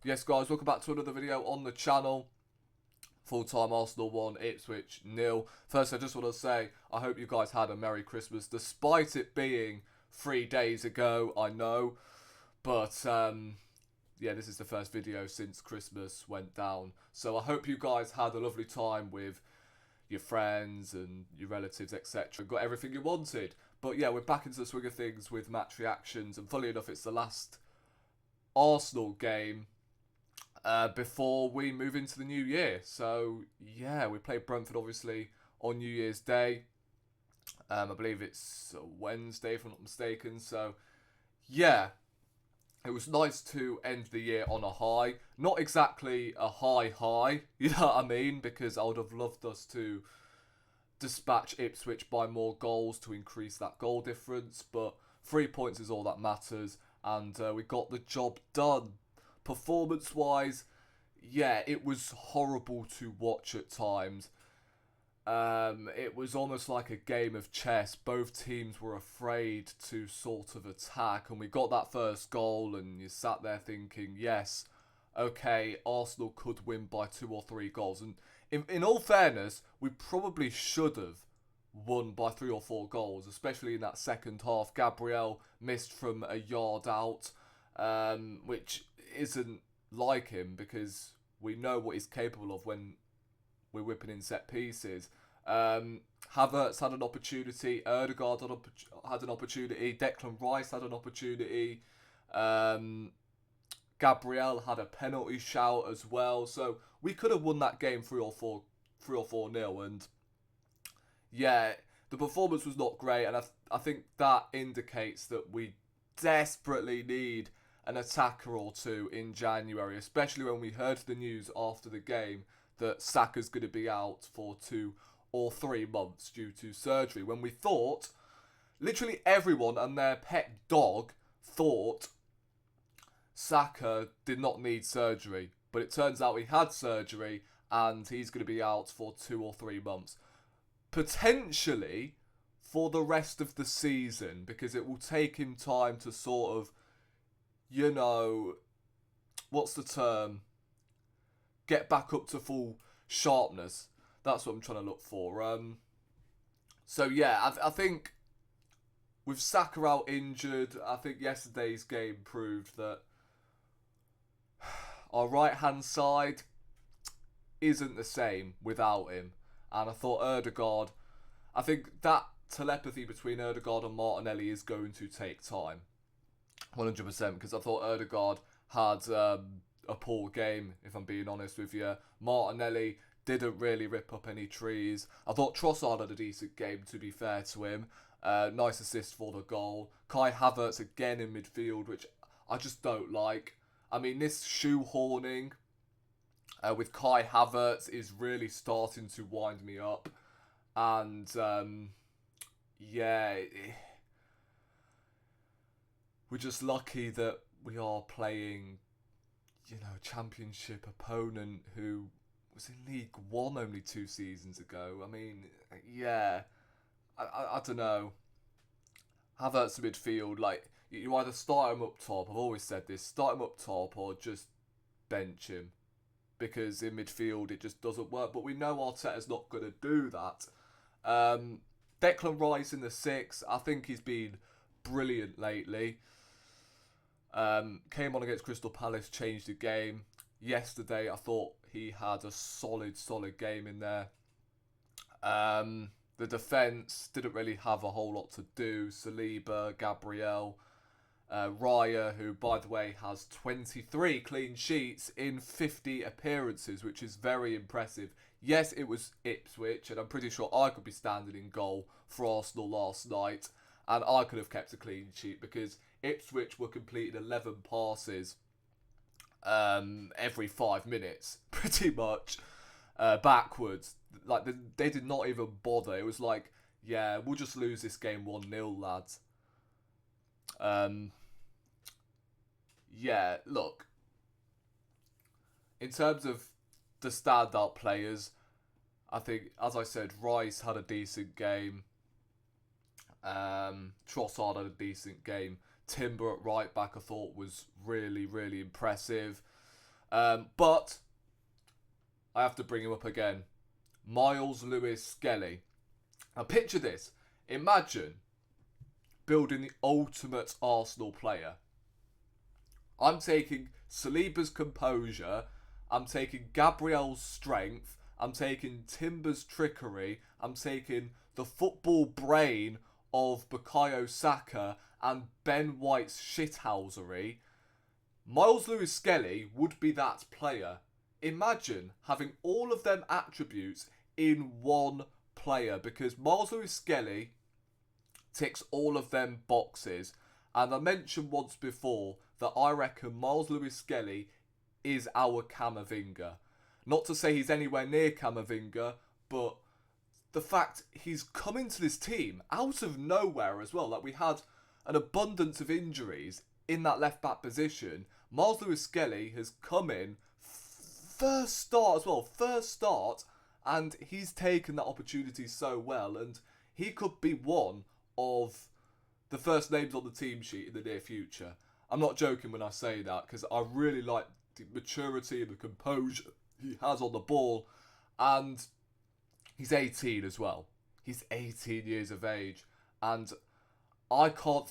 Yes, guys, welcome back to another video on the channel. Full-time Arsenal 1, Ipswich 0. First, I just want to say, I hope you guys had a Merry Christmas, despite it being 3 days ago, I know. But, yeah, this is the first video since Christmas went down. So I hope you guys had a lovely time with your friends and your relatives, etc. Got everything you wanted. But yeah, we're back into the swing of things with match reactions. And funny enough, it's the last Arsenal game before we move into the new year. So yeah, we played Brentford obviously on New Year's Day. I believe it's Wednesday if I'm not mistaken. So yeah, it was nice to end the year on a high. Not exactly a high, you know what I mean? Because I would have loved us to dispatch Ipswich by more goals to increase that goal difference. But 3 points is all that matters. And we got the job done. Performance-wise, yeah, it was horrible to watch at times. It was almost like a game of chess. Both teams were afraid to sort of attack, and we got that first goal, and you sat there thinking, yes, okay, Arsenal could win by 2 or 3 goals. And in all fairness, we probably should have won by 3 or 4 goals, especially in that second half. Gabriel missed from a yard out, which isn't like him because we know what he's capable of when we're whipping in set pieces. Havertz had an opportunity, Odegaard had an opportunity, Declan Rice had an opportunity, Gabriel had a penalty shout as well, so we could have won that game 3 or 4 nil. And yeah, the performance was not great, and I think that indicates that we desperately need an attacker or two in January, especially when we heard the news after the game that Saka's going to be out for 2 or 3 months due to surgery. When we thought, literally everyone and their pet dog thought Saka did not need surgery. But it turns out he had surgery and he's going to be out for 2 or 3 months. Potentially for the rest of the season, because it will take him time to sort of, you know, what's the term? Get back up to full sharpness. That's what I'm trying to look for. So yeah, I think with Saka out injured, I think yesterday's game proved that our right-hand side isn't the same without him. And I thought Odegaard, I think that telepathy between Odegaard and Martinelli is going to take time. 100%, because I thought Odegaard had a poor game, if I'm being honest with you. Martinelli didn't really rip up any trees. I thought Trossard had a decent game, to be fair to him. Nice assist for the goal. Kai Havertz again in midfield, which I just don't like. I mean, this shoehorning with Kai Havertz is really starting to wind me up. And yeah, we're just lucky that we are playing, you know, championship opponent who was in League One only 2 seasons ago. I mean, yeah, I don't know. Havertz midfield, like, you either start him up top, I've always said this, start him up top or just bench him. Because in midfield it just doesn't work. But we know Arteta's not going to do that. Declan Rice in the 6, I think he's been brilliant lately. Came on against Crystal Palace, changed the game. Yesterday, I thought he had a solid game in there. The defence didn't really have a whole lot to do. Saliba, Gabriel, Raya, who, by the way, has 23 clean sheets in 50 appearances, which is very impressive. Yes, it was Ipswich, and I'm pretty sure I could be standing in goal for Arsenal last night, and I could have kept a clean sheet because Ipswich were completing 11 passes every 5 minutes, pretty much, backwards. Like, they did not even bother. It was like, yeah, we'll just lose this game 1-0, lads. Yeah, look, in terms of the standout players, I think, as I said, Rice had a decent game. Trossard had a decent game. Timber at right back I thought was really impressive. But I have to bring him up again. Miles Lewis-Skelly. Now picture this. Imagine building the ultimate Arsenal player. I'm taking Saliba's composure. I'm taking Gabriel's strength. I'm taking Timber's trickery. I'm taking the football brain of Bukayo Saka and Ben White's shithousery. Miles Lewis-Skelly would be that player. Imagine having all of them attributes in one player, because Miles Lewis-Skelly ticks all of them boxes. And I mentioned once before that I reckon Miles Lewis-Skelly is our Camavinga. Not to say he's anywhere near Camavinga, but the fact he's come into this team out of nowhere as well. Like, we had an abundance of injuries in that left back position. Miles Lewis-Skelly has come in first start, and he's taken that opportunity so well, and he could be one of the first names on the team sheet in the near future. I'm not joking when I say that, because I really like the maturity and the composure he has on the ball, and he's 18 as well. He's 18 years of age, and I can't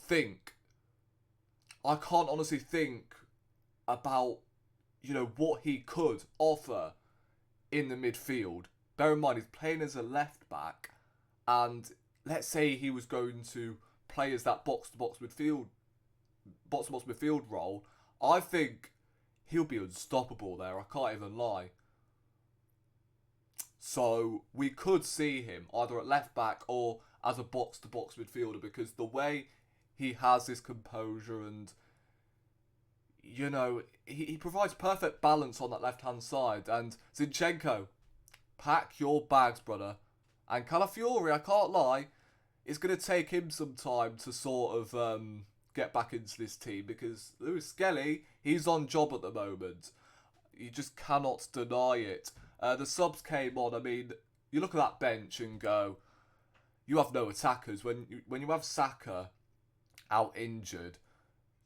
honestly think about, what he could offer in the midfield. Bear in mind, he's playing as a left back, and let's say he was going to play as that box-to-box midfield role. I think he'll be unstoppable there. I can't even lie. So we could see him either at left back or as a box-to-box midfielder, because the way he has his composure and, he provides perfect balance on that left-hand side. And Zinchenko, pack your bags, brother. And Calafiori, I can't lie, it's going to take him some time to sort of get back into this team, because Lewis-Skelly, he's on job at the moment. You just cannot deny it. The subs came on. I mean, you look at that bench and go, you have no attackers. When you have Saka out injured,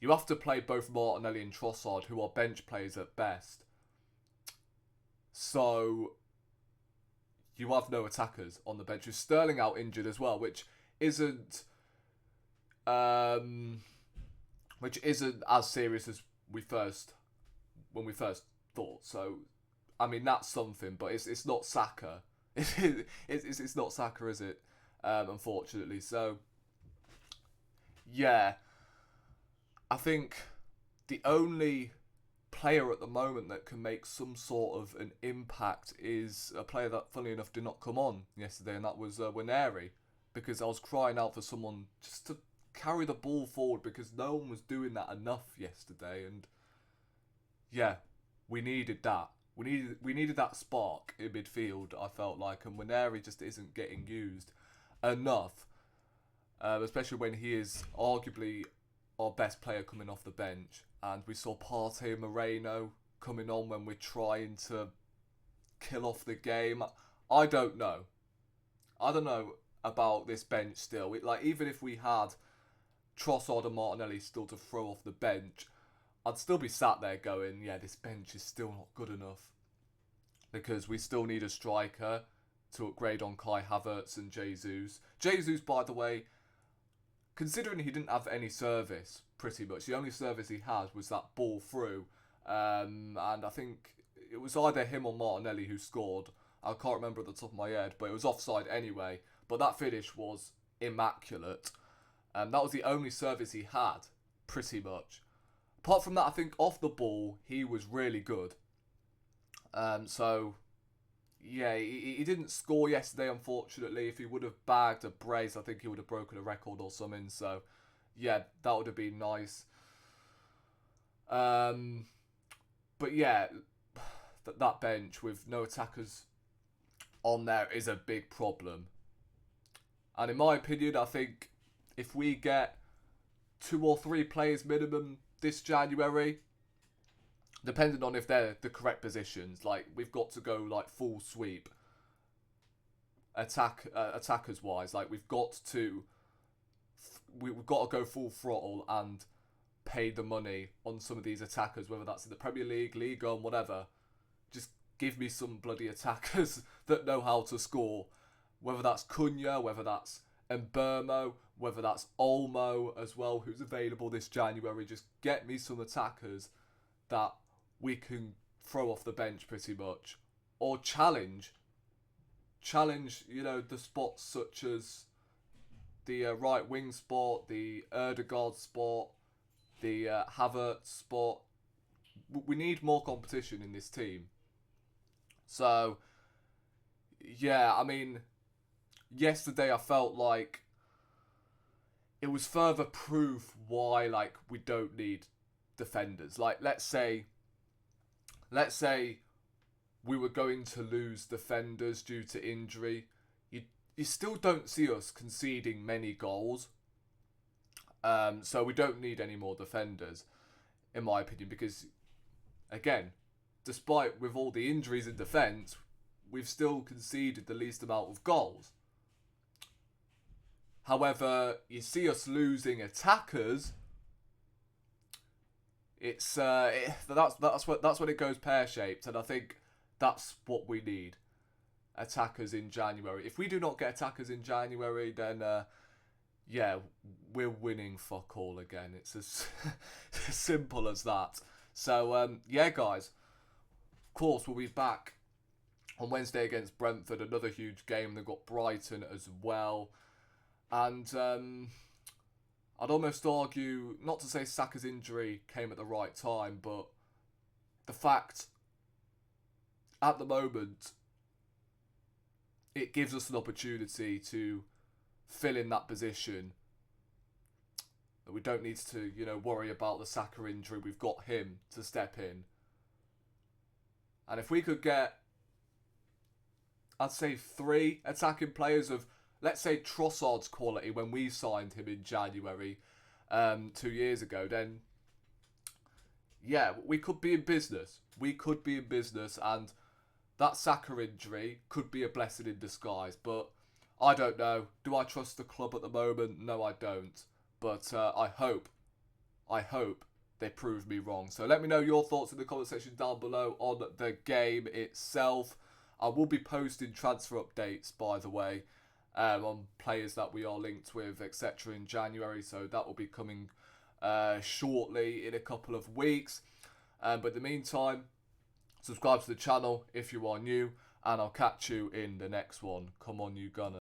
you have to play both Martinelli and Trossard, who are bench players at best. So you have no attackers on the bench. With Sterling out injured as well, which isn't as serious as when we first thought. So, I mean, that's something, but it's not Saka. It's not Saka, is it? Unfortunately. So, yeah. I think the only player at the moment that can make some sort of an impact is a player that, funnily enough, did not come on yesterday, and that was Waneri, because I was crying out for someone just to carry the ball forward, because no one was doing that enough yesterday, and yeah, we needed that. We needed that spark in midfield, I felt like, and Waneri just isn't getting used enough, especially when he is arguably our best player coming off the bench. And we saw Partey and Moreno coming on when we're trying to kill off the game. I don't know about this bench still. Even if we had Trossard and Martinelli still to throw off the bench, I'd still be sat there going, yeah, this bench is still not good enough. Because we still need a striker to upgrade on Kai Havertz and Jesus. Jesus, by the way, considering he didn't have any service, pretty much, the only service he had was that ball through. And I think it was either him or Martinelli who scored. I can't remember at the top of my head, but it was offside anyway. But that finish was immaculate. That was the only service he had, pretty much. Apart from that, I think off the ball, he was really good. So, yeah, he didn't score yesterday, unfortunately. If he would have bagged a brace, I think he would have broken a record or something. So, yeah, that would have been nice. But yeah, that bench with no attackers on there is a big problem. And in my opinion, I think if we get 2 or 3 players minimum this January, depending on if they're the correct positions, like, we've got to go like full sweep attackers wise. Like, we've got to go full throttle and pay the money on some of these attackers, whether that's in the Premier League, League One, whatever. Just give me some bloody attackers that know how to score. Whether that's Cunha, whether that's Mbermo, whether that's Olmo as well, who's available this January. Just get me some attackers that we can throw off the bench pretty much. Or challenge, the spots such as the right wing spot, the Erdegaard spot, the Havertz spot. We need more competition in this team. So, yeah, I mean, yesterday I felt like it was further proof why, like, we don't need defenders. Like, let's say we were going to lose defenders due to injury. You still don't see us conceding many goals. So we don't need any more defenders, in my opinion, because, again, despite with all the injuries in defence, we've still conceded the least amount of goals. However, you see us losing attackers. That's when it goes pear-shaped, and I think that's what we need. Attackers in January. If we do not get attackers in January, then we're winning fuck all again. It's as simple as that. So guys, of course we'll be back on Wednesday against Brentford, another huge game. They've got Brighton as well. And I'd almost argue, not to say Saka's injury came at the right time, but the fact at the moment it gives us an opportunity to fill in that position. That we don't need to, worry about the Saka injury. We've got him to step in. And if we could get, I'd say 3 attacking players of, let's say, Trossard's quality when we signed him in January 2 years ago, then we could be in business. We could be in business, and that Saka injury could be a blessing in disguise. But I don't know. Do I trust the club at the moment? No, I don't. But I hope they prove me wrong. So let me know your thoughts in the comment section down below on the game itself. I will be posting transfer updates, by the way, on players that we are linked with, etc. in January. So that will be coming shortly in a couple of weeks. But in the meantime, subscribe to the channel if you are new, and I'll catch you in the next one. Come on, you Gunners.